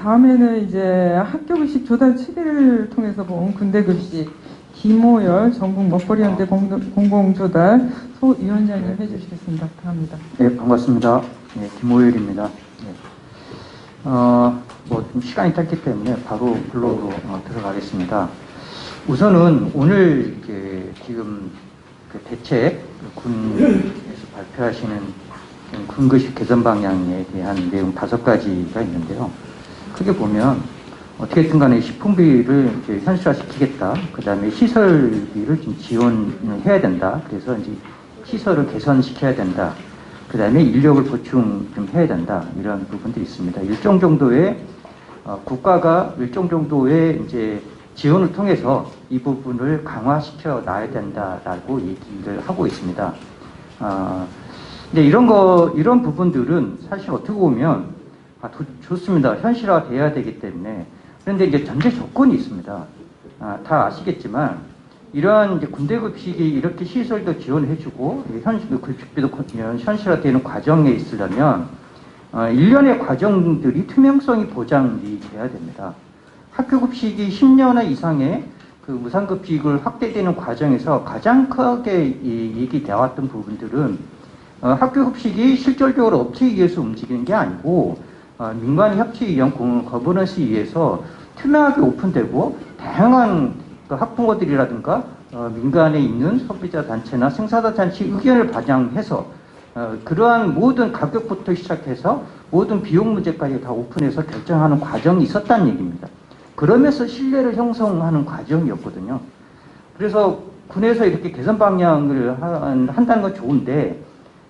다음에는 이제 학교급식 조달 체계를 통해서 본 군대급식 김호열 전국 먹거리연대 공공조달 소위원장님 해주시겠습니다. 감사합니다. 네, 반갑습니다. 네, 김호열입니다. 네. 좀 시간이 짧기 때문에 바로 본론으로 들어가겠습니다. 우선은 오늘 지금 그 대책 군에서 발표하시는 군급식 개선 방향에 대한 내용 5가지가 있는데요. 크게 보면 어떻게든 간에 식품비를 이제 현실화시키겠다. 그 다음에 시설비를 좀 지원해야 된다. 그래서 이제 시설을 개선시켜야 된다. 그 다음에 인력을 보충 좀 해야 된다. 이런 부분들이 있습니다. 일정 정도의 국가가 일정 정도의 이제 지원을 통해서 이 부분을 강화시켜 놔야 된다라고 얘기를 하고 있습니다. 근데 이런 부분들은 사실 어떻게 보면 좋습니다. 현실화돼야 되기 때문에. 그런데 이제 전제 조건이 있습니다. 다 아시겠지만 이러한 이제 군대급식이 이렇게 시설도 지원해주고 급식비도 현실화되는 과정에 있으려면 일련의 과정들이 투명성이 보장이 돼야 됩니다. 학교급식이 10년 이상의 그 무상급식을 확대되는 과정에서 가장 크게 얘기되어 왔던 부분들은 학교급식이 실질적으로 업체에 의해서 움직이는 게 아니고 민간 협치에 의한 거버넌스에 의해서 투명하게 오픈되고 다양한 학부모들이라든가 민간에 있는 소비자 단체나 생산자 단체 의견을 반영해서 그러한 모든 가격부터 시작해서 모든 비용 문제까지 다 오픈해서 결정하는 과정이 있었다는 얘기입니다. 그러면서 신뢰를 형성하는 과정이었거든요. 그래서 군에서 이렇게 개선 방향을 한다는 건 좋은데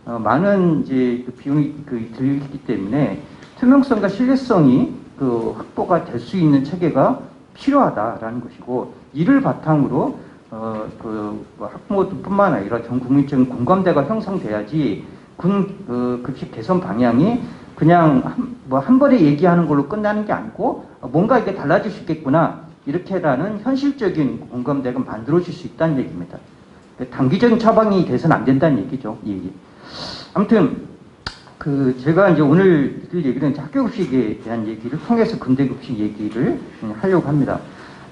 많은 이제 비용이 들기 때문에 투명성과 신뢰성이 확보가 될 수 있는 체계가 필요하다라는 것이고, 이를 바탕으로 학부모뿐만 아니라 전 국민적인 공감대가 형성돼야지 군 급식 개선 방향이 그냥 한 번에 얘기하는 걸로 끝나는 게 아니고 뭔가 이게 달라질 수 있겠구나 이렇게라는 현실적인 공감대가 만들어질 수 있다는 얘기입니다. 단기적인 처방이 돼서는 안 된다는 얘기죠. 이 얘기. 아무튼 제가 이제 오늘 그 얘기는 학교급식에 대한 얘기를 통해서 군대급식 얘기를 하려고 합니다.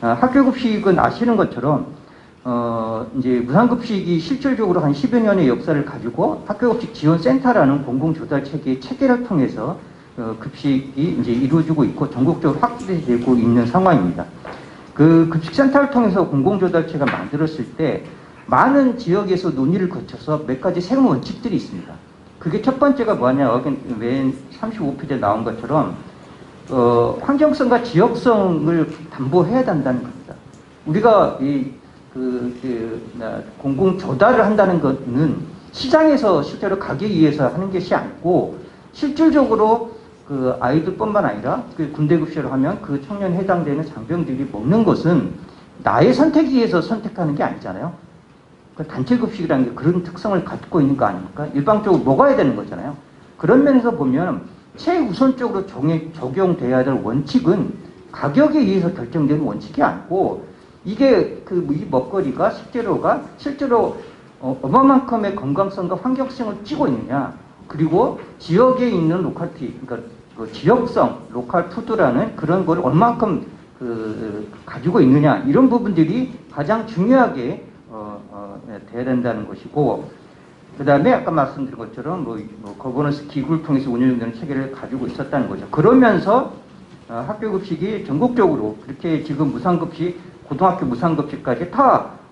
학교급식은 아시는 것처럼 이제 무상급식이 실질적으로 한 10여 년의 역사를 가지고 학교급식 지원센터라는 공공조달체계를 통해서 급식이 이제 이루어지고 있고 전국적으로 확대되고 있는 상황입니다. 그 급식센터를 통해서 공공조달체가 만들었을 때 많은 지역에서 논의를 거쳐서 몇 가지 세금 원칙들이 있습니다. 그게 첫 번째가 뭐냐, 맨 35페이지에 나온 것처럼 환경성과 지역성을 담보해야 된다는 겁니다. 우리가 공공 조달을 한다는 것은 시장에서 실제로 가격에 의해서 하는 것이 아니고 실질적으로 그 아이들뿐만 아니라 그 군대급식을 하면 그 청년에 해당되는 장병들이 먹는 것은 나의 선택에 의해서 선택하는 게 아니잖아요. 그 단체급식이라는 게 그런 특성을 갖고 있는 거 아닙니까? 일방적으로 먹어야 되는 거잖아요. 그런 면에서 보면 최우선적으로 적용돼야 될 원칙은 가격에 의해서 결정되는 원칙이 아니고 이게 이 먹거리가 실제로 얼마만큼의 건강성과 환경성을 찌고 있느냐, 그리고 지역에 있는 로컬티, 그러니까 지역성, 로컬 푸드라는 그런 걸 얼마만큼 가지고 있느냐, 이런 부분들이 가장 중요하게 돼야 된다는 것이고, 그 다음에 아까 말씀드린 것처럼 거버넌스 기구를 통해서 운영되는 체계를 가지고 있었다는 거죠. 그러면서 학교급식이 전국적으로 그렇게 지금 무상급식, 고등학교 무상급식까지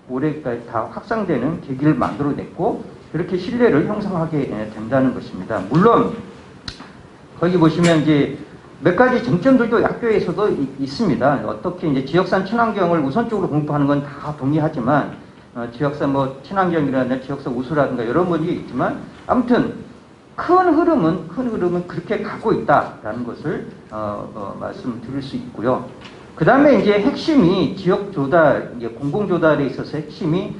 올해까지 다 확산되는 계기를 만들어냈고, 그렇게 신뢰를 형성하게 된다는 것입니다. 물론 거기 보시면 이제 몇 가지 쟁점들도 학교에서도 있습니다. 어떻게 이제 지역산 친환경을 우선적으로 공부하는 건 다 동의하지만 지역산 친환경이라든가 지역산 우수라든가 여러 문제가 있지만 아무튼 큰 흐름은 그렇게 가고 있다라는 것을 말씀드릴 수 있고요. 그 다음에 이제 핵심이 지역 조달, 공공 조달에 있어서 핵심이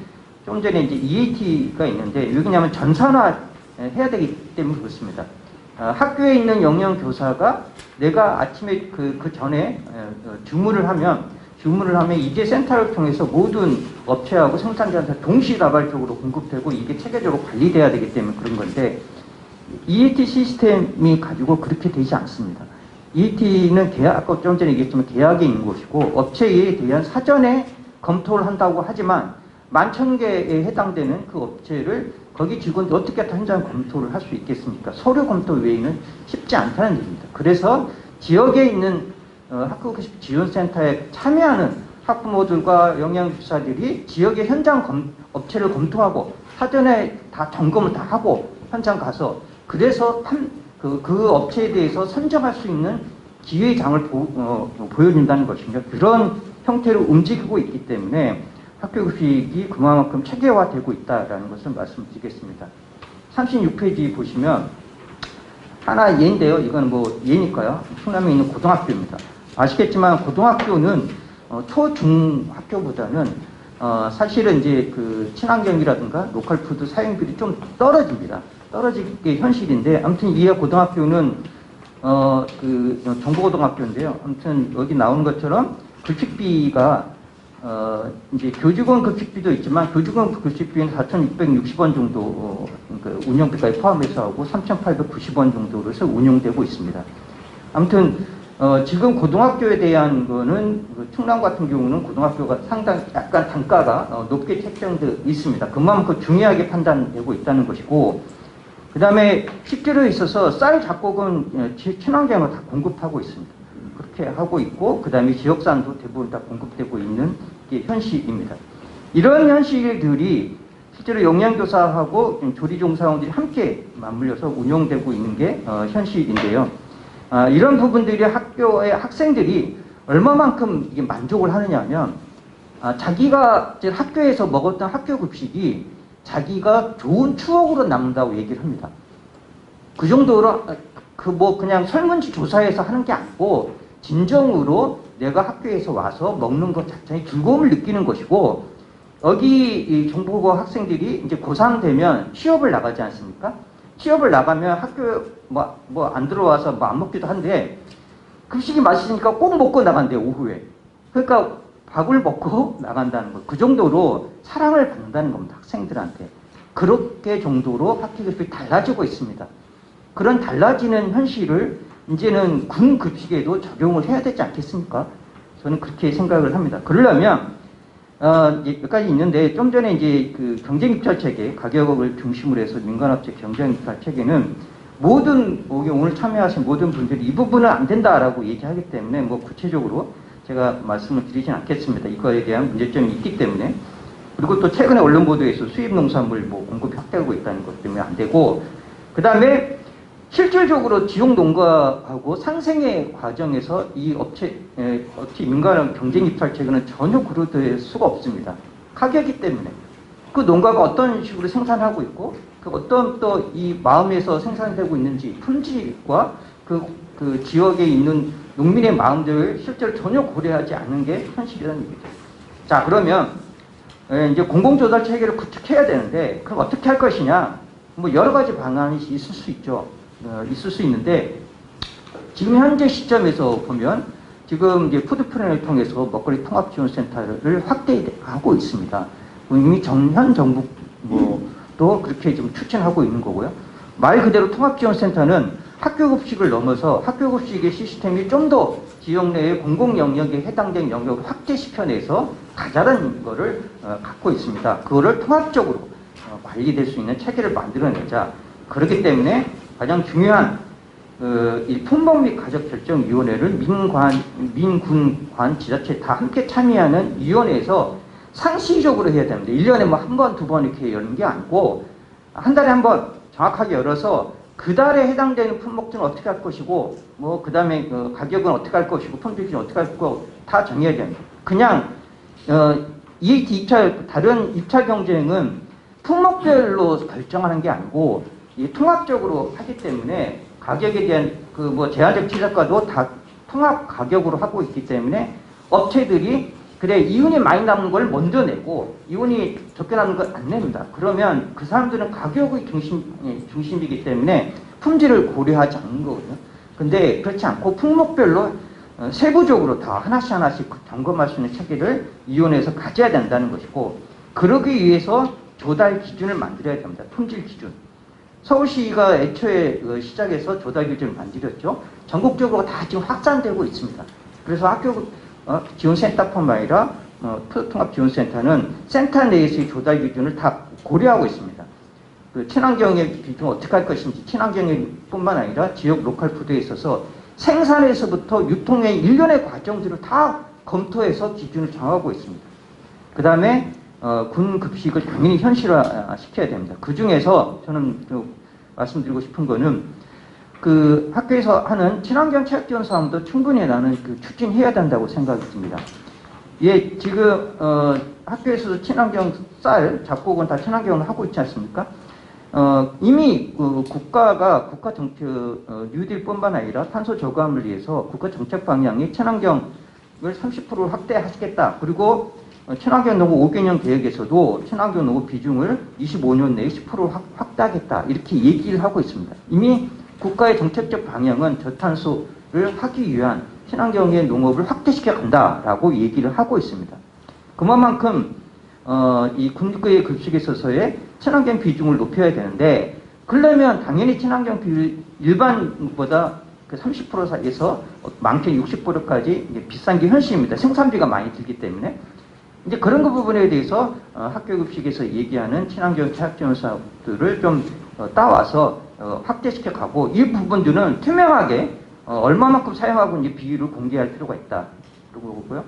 좀 전에 이제 EAT가 있는데, 왜 그러냐면 전산화 해야 되기 때문에 그렇습니다. 학교에 있는 영양 교사가 내가 아침에 그 전에 주문을 하면 이제 센터를 통해서 모든 업체하고 생산자한테 동시다발적으로 공급되고 이게 체계적으로 관리돼야 되기 때문에 그런 건데, EAT 시스템이 가지고 그렇게 되지 않습니다. ET는 계약, 아까 좀 전에 얘기했지만 계약이 있는 것이고 업체에 대한 사전에 검토를 한다고 하지만 11,000개에 해당되는 그 업체를 거기 직원들 어떻게 현장 검토를 할 수 있겠습니까? 서류 검토 외에는 쉽지 않다는 얘기입니다. 그래서 지역에 있는 학교급식 지원센터에 참여하는 학부모들과 영양교사들이 지역의 현장 업체를 검토하고 사전에 다 점검을 다 하고 현장 가서 그래서 그 업체에 대해서 선정할 수 있는 기회장을 보여준다는 것입니다. 그런 형태로 움직이고 있기 때문에 학교급식이 그만큼 체계화되고 있다는 것을 말씀드리겠습니다. 36페이지 보시면 하나 예인데요. 이건 뭐 예니까요. 충남에 있는 고등학교입니다. 아시겠지만 고등학교는 초중학교보다는 사실은 이제 그 친환경이라든가 로컬 푸드 사용률이 좀 떨어집니다. 떨어지게 현실인데 아무튼 이 고등학교는 그 정보고등학교인데요. 아무튼 여기 나오는 것처럼 급식비가 이제 교직원 급식비도 있지만 교직원 급식비는 4,660원 정도 그 운영비까지 포함해서 하고 3,890원 정도로 해서 운영되고 있습니다. 아무튼 지금 고등학교에 대한 거는 그 충남 같은 경우는 고등학교가 상당히 약간 단가가 높게 책정되어 있습니다. 그만큼 중요하게 판단되고 있다는 것이고 그 다음에 실제로 있어서 쌀 작곡은 친환경을 다 공급하고 있습니다. 그렇게 하고 있고 그 다음에 지역산도 대부분 다 공급되고 있는 게 현실입니다. 이런 현실들이 실제로 영양교사하고 조리종사원들이 함께 맞물려서 운영되고 있는 게 현실인데요. 이런 부분들이 학교의 학생들이 얼마만큼 이게 만족을 하느냐 하면 자기가 학교에서 먹었던 학교 급식이 자기가 좋은 추억으로 남는다고 얘기를 합니다. 그 정도로 그냥 설문지 조사해서 하는 게 아니고 진정으로 내가 학교에서 와서 먹는 것 자체에 즐거움을 느끼는 것이고 여기 이 정보고 학생들이 이제 고3 되면 취업을 나가지 않습니까? 취업을 나가면 학교 뭐 안 들어와서 뭐 안 먹기도 한데 급식이 맛있으니까 꼭 먹고 나간대요, 오후에. 그러니까 밥을 먹고 나간다는 거. 그 정도로 사랑을 받는다는 겁니다, 학생들한테. 그렇게 정도로 학교 급식이 달라지고 있습니다. 그런 달라지는 현실을 이제는 군 급식에도 적용을 해야 되지 않겠습니까? 저는 그렇게 생각을 합니다. 그러려면 몇 가지 있는데 좀 전에 이제 그 경쟁 입찰 체계, 가격을 중심으로 해서 민간업체 경쟁 입찰 체계는 모든 오늘 참여하신 모든 분들이 이 부분은 안 된다라고 얘기하기 때문에 뭐 구체적으로 제가 말씀을 드리진 않겠습니다. 이거에 대한 문제점이 있기 때문에. 그리고 또 최근에 언론 보도에서 수입 농산물 뭐 공급이 확대하고 있다는 것 때문에 안 되고, 그 다음에 실질적으로 지역 농가하고 상생의 과정에서 이 업체 민간 경쟁 입찰 체계는 전혀 그럴될 수가 없습니다. 가격이 때문에. 그 농가가 어떤 식으로 생산하고 있고, 그 어떤 또 이 마음에서 생산되고 있는지, 품질과 그 지역에 있는 농민의 마음들을 실제로 전혀 고려하지 않는 게 현실이라는 얘기죠. 자, 그러면 이제 공공조달 체계를 구축해야 되는데, 그럼 어떻게 할 것이냐? 뭐 여러 가지 방안이 있을 수 있죠. 있을 수 있는데, 지금 현재 시점에서 보면 지금 이제 푸드 플랜을 통해서 먹거리 통합지원센터를 확대하고 있습니다. 이미 현 정부도 그렇게 좀 추진하고 있는 거고요. 말 그대로 통합지원센터는 학교급식을 넘어서 학교급식의 시스템이 좀 더 지역 내의 공공 영역에 해당된 영역을 확대시켜내서 가자라는 거를 갖고 있습니다. 그거를 통합적으로 관리될 수 있는 체계를 만들어내자. 그렇기 때문에 가장 중요한 이 품목 및 가격 결정위원회를 민군관 지자체 다 함께 참여하는 위원회에서 상시적으로 해야 됩니다. 1년에 뭐 한 번, 두 번 이렇게 여는 게 아니고 한 달에 한 번 정확하게 열어서 그 달에 해당되는 품목들은 어떻게 할 것이고, 뭐 그 다음에 가격은 어떻게 할 것이고, 품질 기준 어떻게 할 거 다 정해야 됩니다. 그냥 다른 입찰 경쟁은 품목별로 결정하는 게 아니고 통합적으로 하기 때문에 가격에 대한 뭐 제한적 최저가도 다 통합 가격으로 하고 있기 때문에 업체들이 그래 이윤이 많이 남는 걸 먼저 내고 이윤이 적게 남는 걸 안 냅니다. 그러면 그 사람들은 가격의 중심이기 때문에 품질을 고려하지 않는 거거든요. 근데 그렇지 않고 품목별로 세부적으로 다 하나씩 점검할 수 있는 체계를 위원회에서 가져야 된다는 것이고, 그러기 위해서 조달 기준을 만들어야 됩니다. 품질 기준. 서울시가 애초에 시작해서 조달 규정을 만들었죠. 전국적으로 다 지금 확산되고 있습니다. 그래서 학교 지원센터뿐만 아니라 통합지원센터는 센터 내에서의 조달 기준을 다 고려하고 있습니다. 그 친환경의 비중을 어떻게 할 것인지, 친환경뿐만 아니라 지역 로컬 푸드에 있어서 생산에서부터 유통의 일련의 과정들을 다 검토해서 기준을 정하고 있습니다. 그 다음에 군 급식을 당연히 현실화시켜야 됩니다. 그 중에서 저는 말씀드리고 싶은 거는 그 학교에서 하는 친환경 체육 지원 사업도 충분히 나는 추진해야 된다고 생각이 듭니다. 예, 지금 학교에서도 친환경 쌀, 잡곡은 다 친환경을 하고 있지 않습니까? 이미 국가 정책 뉴딜뿐만 아니라 탄소 저감을 위해서 국가 정책 방향이 친환경을 30% 확대하시겠다. 그리고 친환경 농업 5개년 계획에서도 친환경 농업 비중을 25년 내에 10% 확대하겠다. 이렇게 얘기를 하고 있습니다. 이미 국가의 정책적 방향은 저탄소를 하기 위한 친환경의 농업을 확대시켜 간다라고 얘기를 하고 있습니다. 그만큼 이 군의 급식에 있어서의 친환경 비중을 높여야 되는데, 그러려면 당연히 친환경 비율 일반보다 30% 사이에서 많게 60%까지 비싼 게 현실입니다. 생산비가 많이 들기 때문에. 이제 그런 부분에 대해서 학교 급식에서 얘기하는 친환경 체육지원 사업들을 좀 따와서 확대시켜 가고, 이 부분들은 투명하게 얼마만큼 사용하고 있는지 비율을 공개할 필요가 있다. 그러고 보고요.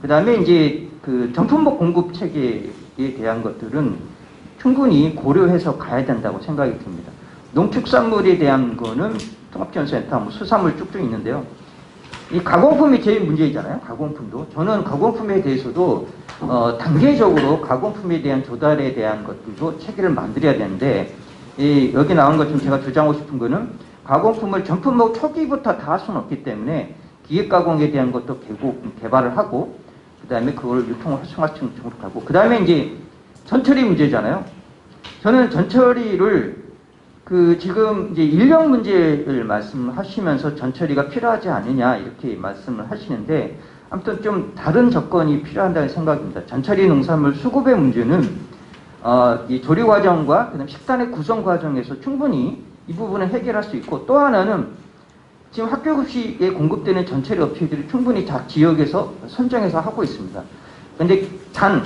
그 다음에 이제 그 전품목 공급 체계에 대한 것들은 충분히 고려해서 가야 된다고 생각이 듭니다. 농축산물에 대한 거는 통합지원센터, 수산물 쭉쭉 있는데요. 이 가공품이 제일 문제이잖아요. 가공품도. 저는 가공품에 대해서도 단계적으로 가공품에 대한 조달에 대한 것들도 체계를 만들어야 되는데, 여기 나온 것처럼 제가 주장하고 싶은 거는 가공품을 전품목 초기부터 다 할 수는 없기 때문에 기획가공에 대한 것도 개발을 하고, 그 다음에 그걸 유통을 활성화층 쪽으로 가고, 그 다음에 이제 전처리 문제잖아요. 저는 전처리를 지금 이제 인력 문제를 말씀하시면서 전처리가 필요하지 않느냐 이렇게 말씀을 하시는데, 아무튼 좀 다른 접근이 필요하다는 생각입니다. 전처리 농산물 수급의 문제는 이 조리 과정과 그다음 식단의 구성 과정에서 충분히 이 부분을 해결할 수 있고, 또 하나는 지금 학교 급식에 공급되는 전처리 업체들이 충분히 각 지역에서 선정해서 하고 있습니다. 그런데 단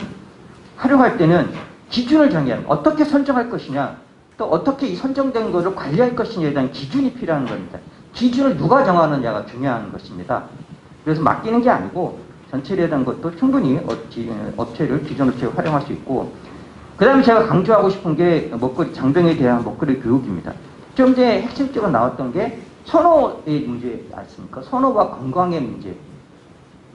활용할 때는 기준을 정해야 합니다. 어떻게 선정할 것이냐, 또 어떻게 이 선정된 것을 관리할 것이냐에 대한 기준이 필요한 겁니다. 기준을 누가 정하느냐가 중요한 것입니다. 그래서 맡기는 게 아니고 전처리에 대한 것도 충분히 업체를 기존 업체를 활용할 수 있고, 그 다음에 제가 강조하고 싶은 게 먹거리, 장병에 대한 먹거리 교육입니다. 좀 전에 핵심적으로 나왔던 게 선호의 문제 아닙니까? 선호와 건강의 문제.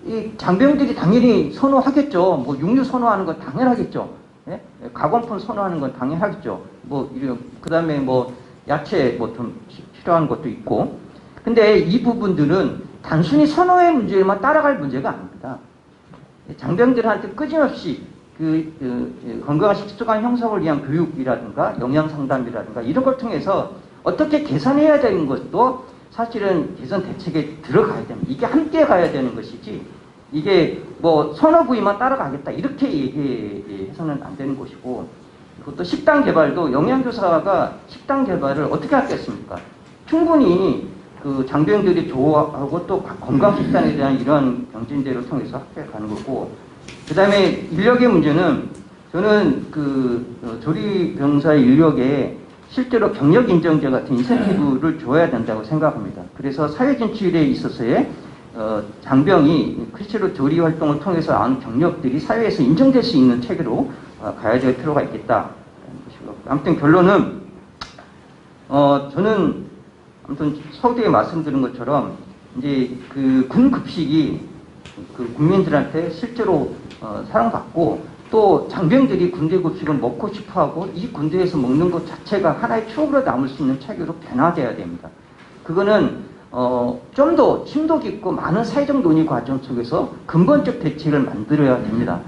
이 장병들이 당연히 선호하겠죠. 뭐 육류 선호하는 건 당연하겠죠. 예? 가공품 선호하는 건 당연하겠죠. 그 다음에 야채 좀 필요한 것도 있고. 근데 이 부분들은 단순히 선호의 문제만 따라갈 문제가 아닙니다. 장병들한테 끊임없이 건강한 식습관 형성을 위한 교육이라든가 영양 상담이라든가 이런 걸 통해서 어떻게 개선해야 되는 것도 사실은 개선 대책에 들어가야 됩니다. 이게 함께 가야 되는 것이지, 이게 선호 부위만 따라가겠다 이렇게 얘기해서는 안 되는 것이고, 그것도 식당 개발도 영양교사가 식당 개발을 어떻게 하겠습니까? 충분히 장병들이 좋아하고 또 건강 식단에 대한 이런 경진대를 통해서 학교에 가는 거고, 그 다음에 인력의 문제는 저는 조리병사의 인력에 실제로 경력 인정제 같은 인센티브를 줘야 된다고 생각합니다. 그래서 사회 진출에 있어서의 장병이 실제로 조리 활동을 통해서 나온 경력들이 사회에서 인정될 수 있는 체계로 가야 될 필요가 있겠다. 아무튼 결론은 저는 아무튼 서두에 말씀드린 것처럼 이제 군 급식이 국민들한테 실제로 사랑받고, 또 장병들이 군대 급식을 먹고 싶어하고 이 군대에서 먹는 것 자체가 하나의 추억으로 남을 수 있는 체계로 변화돼야 됩니다. 그거는 좀 더 심도 깊고 많은 사회적 논의 과정 속에서 근본적 대책을 만들어야 됩니다.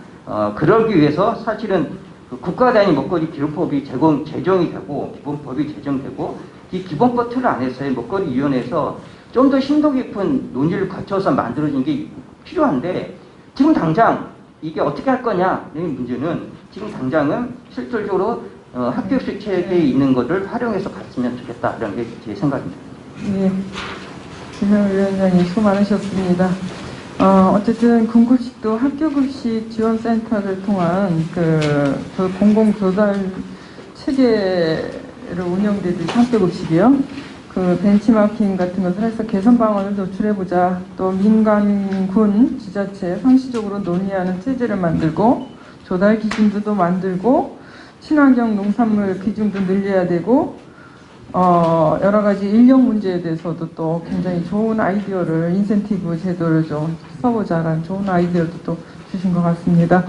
그러기 위해서 사실은 국가 단위 먹거리 기록법이 제정이 되고 기본법이 제정되고, 이 기본법 틀 안에서의 먹거리위원회에서 좀 더 심도 깊은 논의를 거쳐서 만들어진 게 필요한데, 지금 당장 이게 어떻게 할 거냐 이 문제는 지금 당장은 실질적으로 학교식 책에 있는 것을 활용해서 갔으면 좋겠다. 이런 게 제 생각입니다. 예, 김영 위원장님 수고 많으셨습니다. 어쨌든 군급식도 학교급식 지원센터를 통한 그 공공조달 체계를 운영되듯이 학교급식이요. 그 벤치마킹 같은 것을 해서 개선 방안을 도출해보자. 또 민간, 군, 지자체 상시적으로 논의하는 체제를 만들고 조달 기준도 만들고 친환경 농산물 기준도 늘려야 되고 여러 가지 인력 문제에 대해서도 또 굉장히 좋은 아이디어를 인센티브 제도를 좀 써보자라는 좋은 아이디어도 또 주신 것 같습니다.